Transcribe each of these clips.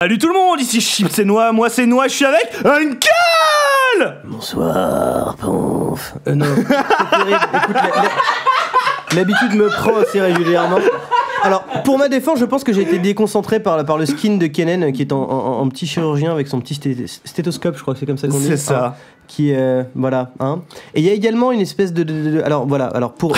Salut tout le monde, ici Chips et Noix, moi c'est Noix, je suis avec Uncle. Bonsoir, Ponf. Non, c'est terrible. Écoute, l'habitude me prend assez régulièrement. Alors, pour ma défense, je pense que j'ai été déconcentré par le skin de Kennen, qui est en petit chirurgien avec son petit stéthoscope, je crois que c'est comme ça qu'on dit. C'est ça. Hein, qui est, voilà, hein. Et il y a également une espèce alors voilà, alors pour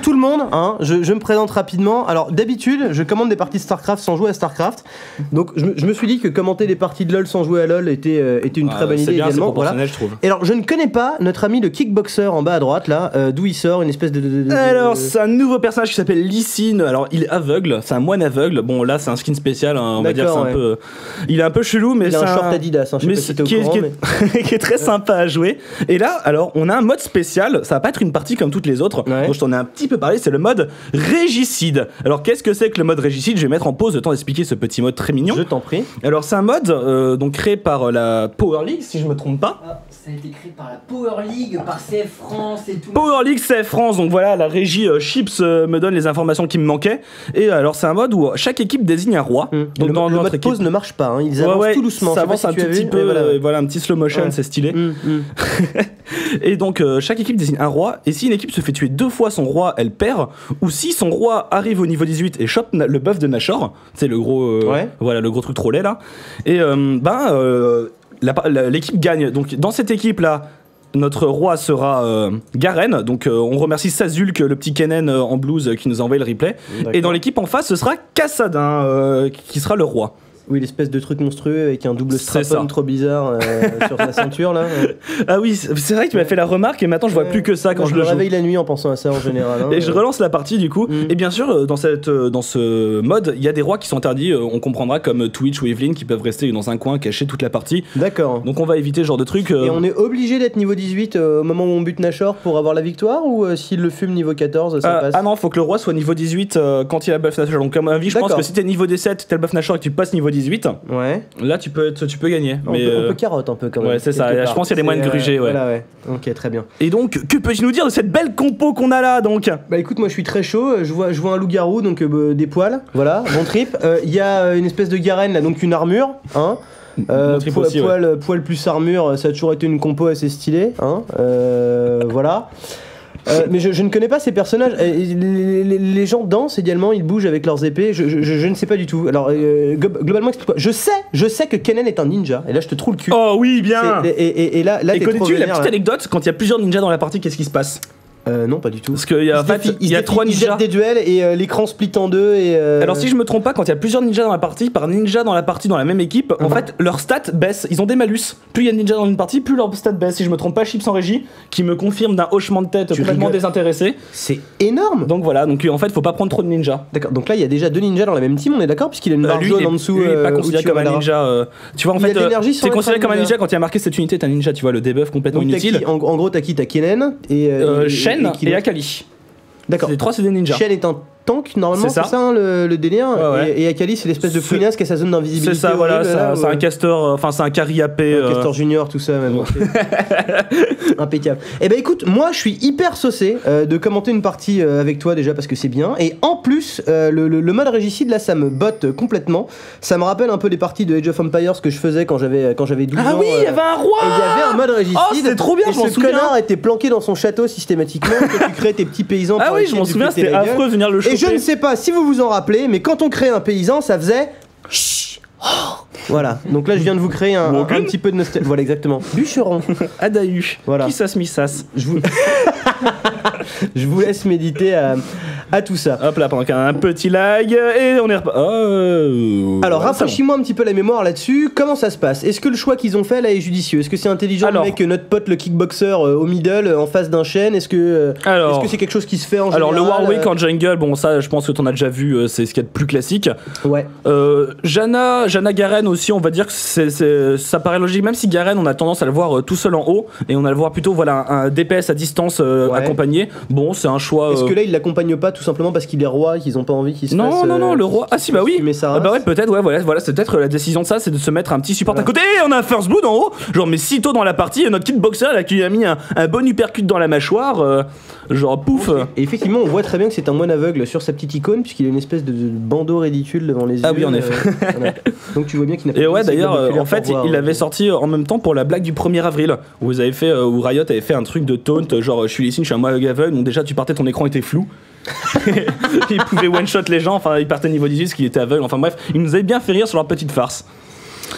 tout le monde, hein, je me présente rapidement. Alors d'habitude, je commande des parties de StarCraft sans jouer à StarCraft. Donc je me suis dit que commenter des parties de LoL sans jouer à LoL était une très bonne idée bien, également. C'est proportionnel, voilà. je trouve. Et alors je ne connais pas notre ami le kickboxer en bas à droite là, d'où il sort, une espèce Alors c'est un nouveau personnage qui s'appelle Lee Sin. Alors il est aveugle, c'est un moine aveugle. Bon là c'est un skin spécial, hein, on va dire c'est un peu. Il est un peu chelou, mais il a un short Adidas, hein, je sais pas si t'es au courant, mais... qui est très sympa à jouer. Et là, alors, on a un mode spécial, ça va pas être une partie comme toutes les autres, dont je t'en ai un petit peu parlé, c'est le mode Régicide. Alors, qu'est-ce que c'est que le mode Régicide? Je vais mettre en pause le temps d'expliquer ce petit mode très mignon. Je t'en prie. Alors, c'est un mode donc créé par la Power League, si je me trompe pas. Ah, ça a été créé par la Power League, par CF France et tout. Power League CF France, donc voilà, la régie Chips me donne les informations qui me manquaient. Et alors, c'est un mode où chaque équipe désigne un roi. Donc, le mode pause ne marche pas, hein. Ils avancent tout doucement. Ça avance un tout petit peu, voilà, un petit slow motion, c'est stylé. Et donc chaque équipe désigne un roi, et si une équipe se fait tuer 2 fois son roi, elle perd, ou si son roi arrive au niveau 18 et chope le buff de Nashor, c'est le gros voilà, le gros truc trop laid là, et l'équipe gagne. Donc dans cette équipe là, notre roi sera Garen, donc on remercie Sazulk, le petit Kennen en blues qui nous a envoyé le replay. Et dans l'équipe en face ce sera Kassadin qui sera le roi. Oui, l'espèce de truc monstrueux avec un double strap-on trop bizarre sur sa ceinture là. Ah oui, c'est vrai que tu m'as fait la remarque et maintenant je vois plus que ça quand je le joue. Je me réveille la nuit en pensant à ça en général. Hein, et je relance la partie du coup. Et bien sûr, dans ce mode, il y a des rois qui sont interdits, on comprendra, comme Twitch ou Evelyn, qui peuvent rester dans un coin caché toute la partie. D'accord. Donc on va éviter ce genre de trucs. Et on est obligé d'être niveau 18 au moment où on bute Nashor pour avoir la victoire, ou s'il le fume niveau 14 ça passe? Ah non, faut que le roi soit niveau 18 quand il a buff Nashor. Donc comme avis, je pense que si t'es niveau 17, t'as le buff Nashor et que tu passes niveau 18, là tu peux gagner. On peut carotte un peu quand même. Ouais, c'est ça, je pense qu'il y a des moyens de gruger. Voilà, ouais. Ok, très bien. Et donc, que peux-tu nous dire de cette belle compo qu'on a là donc? Bah écoute, moi je suis très chaud, je vois un loup-garou, donc des poils, voilà, bon trip. Il y a une espèce de Garen là, donc une armure, hein. Poil plus armure, ça a toujours été une compo assez stylée, hein. Voilà. Mais je ne connais pas ces personnages. Les gens dansent également, ils bougent avec leurs épées. Je ne sais pas du tout. Alors globalement, explique-moi. Je sais que Kennen est un ninja. Et là, je te trouve le cul. Oh oui, bien. Et là, t'es trop connais-tu la vénère, petite anecdote quand il y a plusieurs ninjas dans la partie, qu'est-ce qui se passe? Non, pas du tout. Parce qu'il y a, il y a 3 ninjas. Ils jettent des duels et l'écran split en deux. Alors, si je me trompe pas, quand il y a plusieurs ninjas dans la partie, par ninja dans la partie dans la même équipe, en fait, leurs stats baissent. Ils ont des malus. Plus il y a de ninjas dans une partie, plus leurs stats baissent. Si je me trompe pas, Chips en régie, qui me confirme d'un hochement de tête complètement désintéressé. C'est énorme. Donc voilà, donc en fait, faut pas prendre trop de ninjas. D'accord, donc là, il y a déjà 2 ninjas dans la même team, on est d'accord? Puisqu'il a une barre jaune en dessous. Lui, il est pas considéré comme un ninja. Tu vois, en fait, c'est considéré comme un ninja quand il y a marqué cette unité, t'es un ninja, tu vois, le debuff complètement inutile. En gros, t'as qui? T'as Kennen et Shen et Akali. D'accord. Les 3 c'est des ninjas. Shen est un tank normalement, c'est ça hein, le délire. Et Akali c'est l'espèce de fouinasse qui a sa zone d'invisibilité. C'est ça, voilà, c'est un casteur, enfin c'est un carry AP. Un casteur junior, tout ça, même. Impeccable. Et ben écoute, moi je suis hyper saucé de commenter une partie avec toi déjà parce que c'est bien. Et en plus, le mode régicide là ça me botte complètement. Ça me rappelle un peu les parties de Age of Empires que je faisais quand j'avais 12 ans. Ah oui, il y avait un roi. Et il y avait un mode régicide. Oh, c'est trop bien, et ce connard était planqué dans son château systématiquement. Que tu créais tes petits paysans. Ah oui, je m'en souviens, c'était affreux de venir le choper. Et je ne sais pas si vous vous en rappelez, mais quand on créait un paysan, ça faisait. Voilà, donc là je viens de vous créer un petit peu de nostalgie. Voilà, exactement. Bûcheron. Adahu. Voilà. Kissas Missas. Je vous laisse méditer à tout ça. Hop là, pendant qu'il y a un petit lag, et on est alors, rafraîchis-moi un petit peu la mémoire là-dessus. Comment ça se passe? Est-ce que le choix qu'ils ont fait là est judicieux? Est-ce que c'est intelligent de mettre notre pote le kickboxer au middle en face d'un Shen? Est-ce que c'est quelque chose qui se fait en général? Alors, le Warwick en jungle, bon, ça je pense que t'en as déjà vu, c'est ce qu'il y a de plus classique. Ouais. Janna Garen aussi, on va dire que ça paraît logique, même si Garen, on a tendance à le voir tout seul en haut, et on a le voir plutôt, voilà, un DPS à distance accompagné. Bon, c'est un choix. Est-ce que là il l'accompagne pas tout tout simplement parce qu'il est roi, qu'ils ont pas envie qu'il se fasse. Non, le roi. Ah si, bah oui. Mais ça bah ouais, peut-être, ouais, voilà, c'est peut-être la décision de ça, c'est de se mettre un petit support à côté. Et on a un first blood en haut. Genre, mais si tôt dans la partie, notre kickboxer là, qui lui a mis un bon uppercut dans la mâchoire, genre pouf. Et effectivement, on voit très bien que c'est un moine aveugle sur sa petite icône, puisqu'il a une espèce de bandeau ridicule devant les yeux. Ah oui, en effet. Voilà. Donc tu vois bien qu'il n'a pas. Et ouais, d'ailleurs, en fait, il avait sorti en même temps pour la blague du 1er avril, où vous avez fait, où Riot avait fait un truc de taunt, genre je suis Lee Sin, je suis un moine aveugle, donc déjà tu partais, ton écran était flou. Il pouvait one shot les gens, enfin il partait niveau 18 parce qu'il était aveugle, enfin bref, il nous avait bien fait rire sur leur petite farce.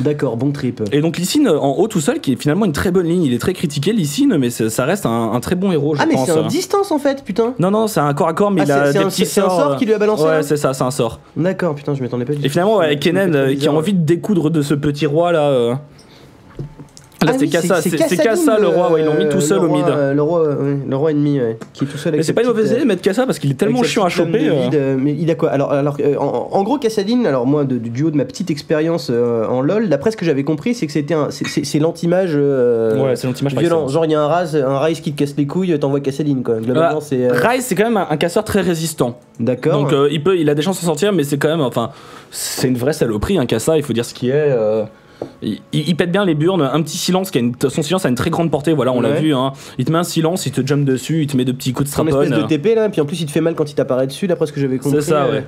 D'accord, bon trip. Et donc Lee Sin en haut tout seul, qui est finalement une très bonne ligne, il est très critiqué Lee Sin, mais ça reste un très bon héros, je pense. Ah mais c'est un distance en fait, putain. Non, c'est un corps à corps, mais il a des petits sorts. C'est un sort qui lui a balancé. Ouais, c'est ça, c'est un sort. D'accord, putain, je m'attendais pas du tout. Et finalement, ouais, Kennen qui a envie de découdre de ce petit roi là. Là, c'est Kassa le roi, ouais, ils l'ont mis tout seul au mid. Le roi ennemi, qui est tout seul. Mais c'est pas une mauvaise idée de mettre Kassa parce qu'il est tellement chiant à choper. Mais il a quoi? Alors en gros, Kassadin, alors moi, du haut de ma petite expérience en LoL, d'après ce que j'avais compris, c'est que c'est l'anti-mage c'est l'anti-mage violent. Genre, il y a un Ryze qui te casse les couilles, t'envoies Kassadin, quoi. Globalement, c'est. Ryze, c'est quand même un casseur très résistant. D'accord. Donc, il a des chances de s'en sortir, mais c'est quand même. Enfin, c'est une vraie saloperie, un Kassa, il faut dire ce qui est. Il pète bien les burnes, un petit silence son silence a une très grande portée, voilà, on l'a vu, hein. Il te met un silence, il te jump dessus, il te met de petits coups de strap-on. Une espèce de TP là, puis en plus il te fait mal quand il t'apparaît dessus, d'après ce que j'avais compris. C'est ça, ouais.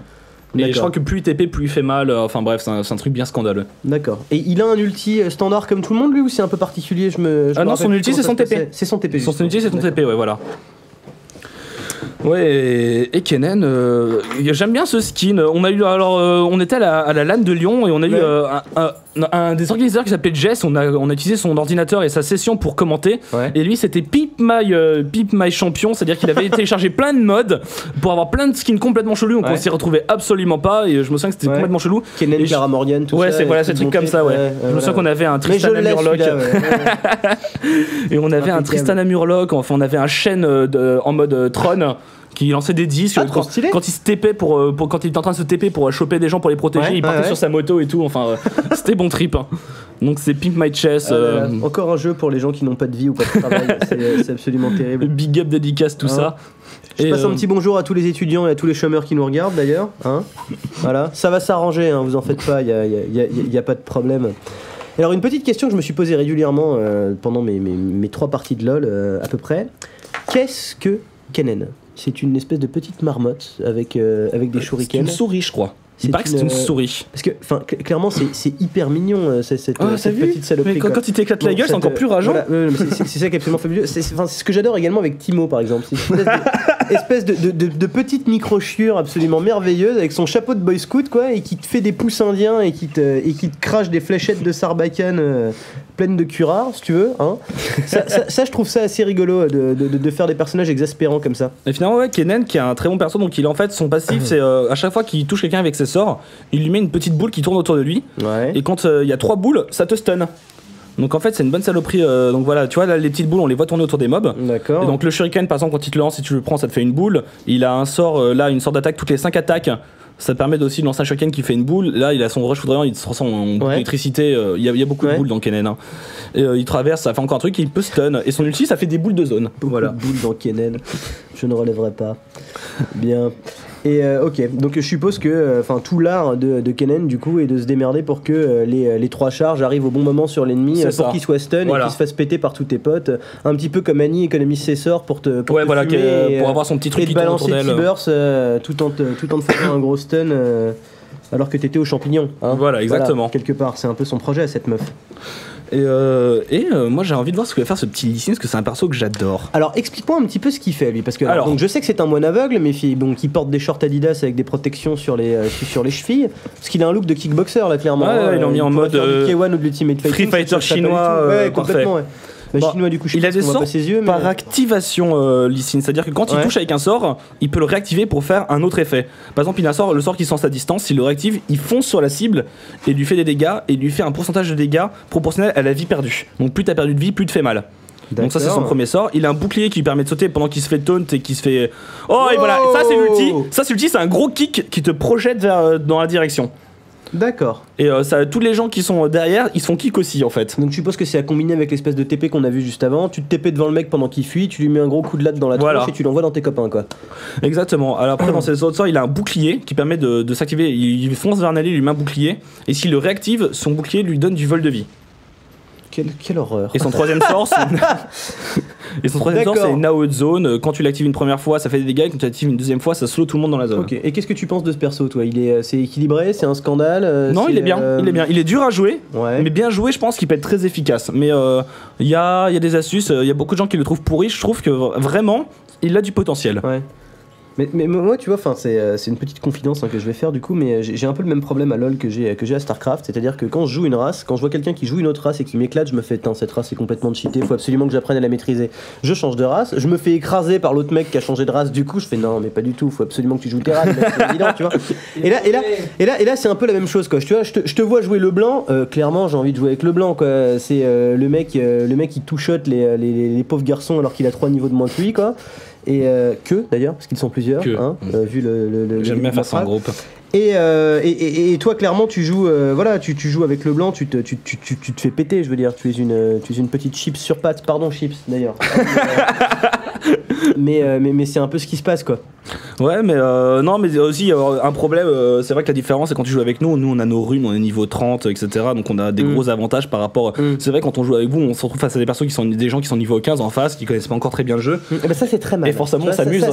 Et je crois que plus il TP, plus il fait mal, enfin bref, c'est un truc bien scandaleux. D'accord. Et il a un ulti standard comme tout le monde lui, ou c'est un peu particulier? Ah non, son ulti c'est son TP. C'est son TP. Son ulti c'est son TP, ouais, voilà. Ouais, et Kennen, j'aime bien ce skin. On était à la LAN de Lyon et on a eu un des organisateurs qui s'appelait Jess. On a utilisé son ordinateur et sa session pour commenter. Ouais. Et lui, c'était Pimp My Champion, c'est-à-dire qu'il avait téléchargé plein de mods pour avoir plein de skins complètement chelous. Donc on s'y retrouvait absolument pas. Et je me souviens que c'était complètement chelou. Kennen, Karamorian, tout ça. Ouais, c'est des trucs comme ça, ouais. Je me souviens qu'on avait un Tristan Amurloc. Et on avait un Tristan Amurloc. Enfin, on avait un Shen en mode Tron qui lançait des disques quand il se TP quand il était en train de se TP pour choper des gens pour les protéger, il partait sur sa moto et tout, enfin c'était bon trip, hein. Donc c'est Pimp My Chess. Encore un jeu pour les gens qui n'ont pas de vie ou pas de travail. C'est absolument terrible. Big up, dédicace, tout ça. Je passe un petit bonjour à tous les étudiants et à tous les chômeurs qui nous regardent d'ailleurs, hein. Voilà, ça va s'arranger, hein, vous en faites pas, il y a pas de problème. Alors une petite question que je me suis posée régulièrement pendant mes 3 parties de LoL à peu près. Qu'est-ce que Kennen? C'est une espèce de petite marmotte avec des shurikens. C'est une souris, je crois. Il paraît que c'est une souris. Parce que, clairement, c'est hyper mignon, cette petite saloperie. Mais quand il t'éclate la gueule, c'est encore plus rageant. Voilà, c'est ça qui est absolument fabuleux. C'est ce que j'adore également avec Timo, par exemple. C'est une espèce de petite micro-chiure absolument merveilleuse, avec son chapeau de boy scout, quoi, et qui te fait des pouces indiens et qui te crache des fléchettes de sarbacane pleines de curare, si tu veux, hein. Ça, je trouve ça assez rigolo de faire des personnages exaspérants comme ça. Et finalement, ouais, Kennen, qui est un très bon perso, donc il en fait son passif, c'est à chaque fois qu'il touche quelqu'un avec ses sorts, il lui met une petite boule qui tourne autour de lui. Ouais. Et quand il y a 3 boules, ça te stun. Donc en fait, c'est une bonne saloperie. Donc voilà, tu vois, là, les petites boules, on les voit tourner autour des mobs. D'accord. Et donc le shuriken, par exemple, quand il te le lance, si tu le prends, ça te fait une boule. Il a un sort, là, une sorte d'attaque toutes les 5 attaques. Ça te permet aussi de lancer un shuriken qui fait une boule. Là, il a son rush foudroyant, il se transforme en boule d'électricité. Il y a beaucoup de boules dans Kennen, hein. Et il traverse, ça fait encore un truc, il peut stun. Et son ulti, ça fait des boules de zone. Voilà. Boules dans Kennen. Je ne relèverai pas. Bien. Et ok, donc je suppose que tout l'art de Kennen du coup est de se démerder pour que les 3 charges arrivent au bon moment sur l'ennemi pour qu'il soit stun et qu'il se fasse péter par tous tes potes, un petit peu comme Annie économise ses sorts pour pour avoir son petit truc et qui balancer petit burst tout en te faisant un gros stun alors que t'étais aux champignons, hein. Voilà, exactement. Voilà, quelque part, c'est un peu son projet à cette meuf. Et moi j'ai envie de voir ce que va faire ce petit Lee Sin, parce que c'est un perso que j'adore. Alors explique-moi un petit peu ce qu'il fait lui, parce que donc, je sais que c'est un moine aveugle, mais qui porte des shorts Adidas avec des protections sur les chevilles, parce qu'il a un look de kickboxer là clairement. Ouais, ils l'ont mis en mode K1 ou de l'Ultimate Fighting, Free Fighter chinois, ouais, complètement. Ouais. Chinois du coup, il a des sorts par activation, Lee Sin, c'est-à-dire que quand il touche avec un sort, il peut le réactiver pour faire un autre effet. Par exemple, il a le sort qui se lance à distance, s'il le réactive, il fonce sur la cible et lui fait des dégâts et lui fait un pourcentage de dégâts proportionnel à la vie perdue. Donc plus t'as perdu de vie, plus te fait mal. Donc ça c'est son premier sort. Il a un bouclier qui lui permet de sauter pendant qu'il se fait taunt et qui se fait... Oh, et voilà, ça c'est l'ulti. Ça c'est l'ulti, c'est un gros kick qui te projette dans la direction. D'accord. Et tous les gens qui sont derrière, ils se font kick aussi en fait. Donc je suppose que c'est à combiner avec l'espèce de TP qu'on a vu juste avant. Tu te TP devant le mec pendant qu'il fuit, tu lui mets un gros coup de latte dans la tronche et tu l'envoies dans tes copains quoi. Exactement. Alors après dans ses autres sorts, il a un bouclier qui permet de s'activer. Il fonce vers un allié, il lui met un bouclier. Et s'il le réactive, son bouclier lui donne du vol de vie. Quelle horreur. Et son troisième sort, c'est une AOE de zone. Quand tu l'actives une première fois, ça fait des dégâts. Quand tu l'actives une deuxième fois, ça slow tout le monde dans la zone. Ok. Et qu'est-ce que tu penses de ce perso, toi? C'est équilibré? C'est un scandale? Non, il est bien. Il est bien. Il est dur à jouer, mais bien joué. Je pense qu'il peut être très efficace. Mais il y a des astuces. Il y a beaucoup de gens qui le trouvent pourri. Je trouve que vraiment, il a du potentiel. Ouais. Mais moi, tu vois, c'est une petite confidence que je vais faire du coup, mais j'ai un peu le même problème à LoL que j'ai à StarCraft, c'est-à-dire que quand je joue une race, quand je vois quelqu'un qui joue une autre race et qui m'éclate, je me fais, cette race est complètement cheatée, faut absolument que j'apprenne à la maîtriser. Je change de race, je me fais écraser par l'autre mec qui a changé de race, du coup je fais non, mais pas du tout, faut absolument que tu joues Terran, c'est évident, tu vois. Et là, c'est un peu la même chose, quoi. Tu vois, je te vois jouer le blanc, clairement j'ai envie de jouer avec le blanc, quoi. C'est le mec qui two-shot les pauvres garçons alors qu'il a 3 niveaux de moins que lui, quoi. Et d'ailleurs, parce qu'ils sont plusieurs, vu le j'aime bien faire ça en groupe. Et toi, clairement, tu joues, tu joues avec le blanc, tu te fais péter, je veux dire. Tu es une petite chips sur pattes, pardon chips d'ailleurs. mais c'est un peu ce qui se passe, quoi. Ouais, mais non, mais aussi un problème, c'est vrai que la différence c'est quand tu joues avec nous on a nos runes, on est niveau 30, etc. Donc on a des gros avantages par rapport. C'est vrai, quand on joue avec vous, on se retrouve face à des gens qui sont niveau 15 en face, qui connaissent pas encore très bien le jeu. Et ben ça, c'est très mal. Et forcément, on s'amuse.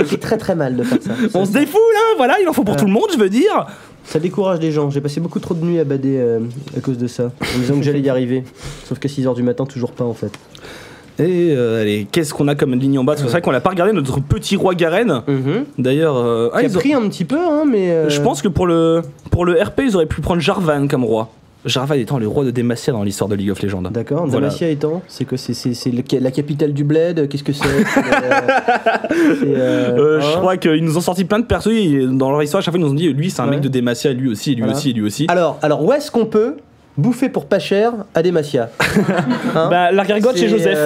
C'est très très mal de faire ça. On se défoule, hein, voilà, il en faut pour tout le monde, je veux dire. Ça décourage les gens. J'ai passé beaucoup trop de nuits à bader à cause de ça, en disant que j'allais y arriver. Sauf qu'à 6h du matin, toujours pas en fait. Et allez, qu'est-ce qu'on a comme ligne en bas? C'est vrai qu'on l'a pas regardé, notre petit roi Garen. D'ailleurs, il a pris un petit peu, hein, mais. Je pense que pour le RP, ils auraient pu prendre Jarvan comme roi. Jarvan étant le roi de Demacia dans l'histoire de League of Legends. D'accord. Voilà. Demacia étant, c'est quoi? C'est la capitale du bled. Qu'est-ce que c'est? Je crois qu'ils nous ont sorti plein de persos. Dans leur histoire, à chaque fois, ils nous ont dit lui, c'est un mec de Demacia, lui aussi, et lui aussi, et lui aussi. Alors, où est-ce qu'on peut bouffer pour pas cher à Demacia? La gargote chez Joseph.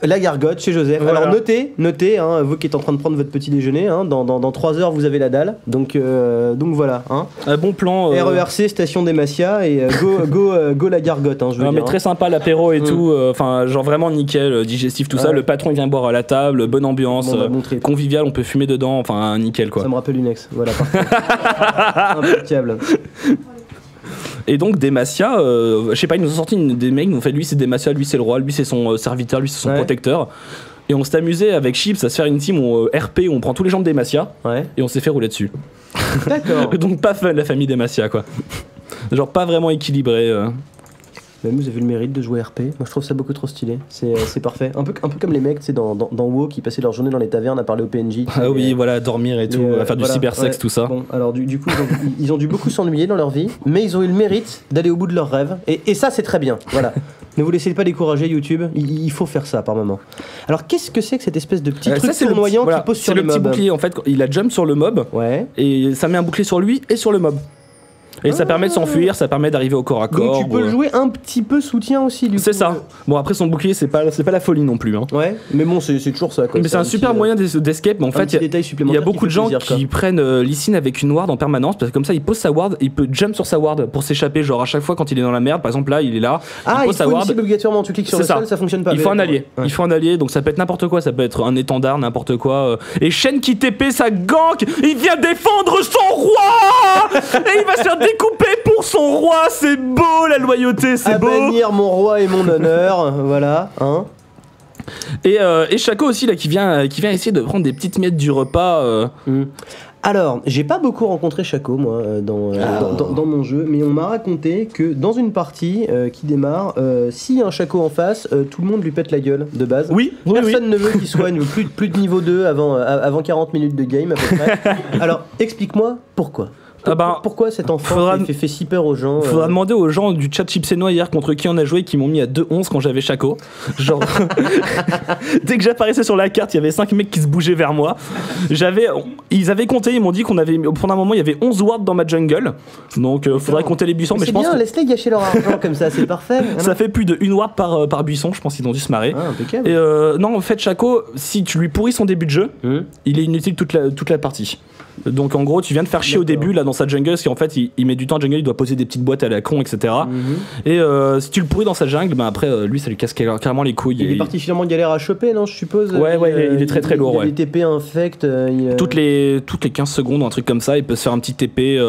La gargote chez Joseph. Voilà. Alors notez, hein, vous qui êtes en train de prendre votre petit déjeuner, hein, dans 3 heures vous avez la dalle. Donc voilà. Hein. Un bon plan. RERC, station Demacia et go la gargote. Hein, je veux dire, mais très sympa l'apéro et tout. Enfin, genre vraiment nickel, digestif, tout ça. Le patron il vient boire à la table, bonne ambiance, convivial, on peut fumer dedans. Enfin, nickel quoi. Ça me rappelle une ex. Voilà, parfait. Impeccable. Et donc Demacia, je sais pas, ils nous ont sorti des mecs, ils nous ont fait lui c'est Demacia, lui c'est le roi, lui c'est son serviteur, lui c'est son protecteur. Et on s'est amusé avec Chips à se faire une team RP où on prend tous les gens de Demacia et on s'est fait rouler dessus. D'accord. Donc pas fun la famille Demacia quoi. Genre pas vraiment équilibré. Même vous avez le mérite de jouer RP. Moi je trouve ça beaucoup trop stylé. C'est parfait. Un peu comme les mecs, tu sais, dans WoW qui passaient leur journée dans les tavernes à parler au PNJ. Ah oui, voilà, dormir et tout, à faire du cybersex, tout ça. Bon, alors du coup, ils ont dû beaucoup s'ennuyer dans leur vie, mais ils ont eu le mérite d'aller au bout de leurs rêves. Et ça, c'est très bien. Voilà. Ne vous laissez pas décourager YouTube, il faut faire ça par moment. Alors qu'est-ce que c'est que cette espèce de petit truc tournoyant qui pose sur le mob? C'est le petit bouclier en fait, il a jump sur le mob, et ça met un bouclier sur lui et sur le mob. Et ça permet de s'enfuir, ça permet d'arriver au corps à corps. Donc tu peux le jouer un petit peu soutien aussi du coup. C'est ça. Bon après son bouclier c'est pas la folie non plus. Hein. Ouais, mais bon c'est toujours ça quoi. Mais c'est un super moyen d'escape. Mais en fait il y a beaucoup de gens qui prennent Lee Sin avec une ward en permanence parce que comme ça il pose sa ward, il peut jump sur sa ward pour s'échapper. Genre à chaque fois quand il est dans la merde, par exemple là il est là, il pose sa ward. Obligatoirement tu cliques sur le sol, ça fonctionne pas. Il faut un allié. Il faut un allié donc ça peut être n'importe quoi, ça peut être un étendard, n'importe quoi. Et Shen qui TP sa gank, il vient défendre son roi et il va se faire découper pour son roi, c'est beau la loyauté, c'est beau. À bannir mon roi et mon honneur, voilà, hein. Et Shaco aussi là qui vient essayer de prendre des petites miettes du repas. Alors, j'ai pas beaucoup rencontré Shaco moi dans mon jeu, mais on m'a raconté que dans une partie qui démarre, s'il y a un Shaco en face, tout le monde lui pète la gueule de base. Personne ne veut qu'il soigne plus de niveau 2 avant 40 minutes de game à peu près. Alors, explique-moi pourquoi. Pourquoi cet enfant fait si peur aux gens? Faudra demander aux gens du chat Chipsenois hier contre qui on a joué qui m'ont mis à 2-11 quand j'avais Shaco. Genre, dès que j'apparaissais sur la carte, il y avait 5 mecs qui se bougeaient vers moi. Ils avaient compté, ils m'ont dit qu'on avait, pendant un moment, il y avait 11 wards dans ma jungle. Donc, faudrait compter les buissons. Mais je pense bien, laisse-les gâcher leur argent comme ça, c'est parfait. Ça fait plus de 1 ward par buisson, je pense qu'ils ont dû se marrer. Impeccable. Et non, en fait, Shaco, si tu lui pourris son début de jeu, il est inutile toute la partie. Donc en gros, tu viens de faire chier au début là dans sa jungle, parce qu'en fait il met du temps à jungle, il doit poser des petites boîtes à la con, etc. Et si tu le pourris dans sa jungle, bah après lui ça lui casse carrément les couilles. Il est particulièrement galère à choper, non, je suppose. Ouais, il est très lourd. Il a des TP infect. Toutes les 15 secondes, un truc comme ça, il peut se faire un petit TP.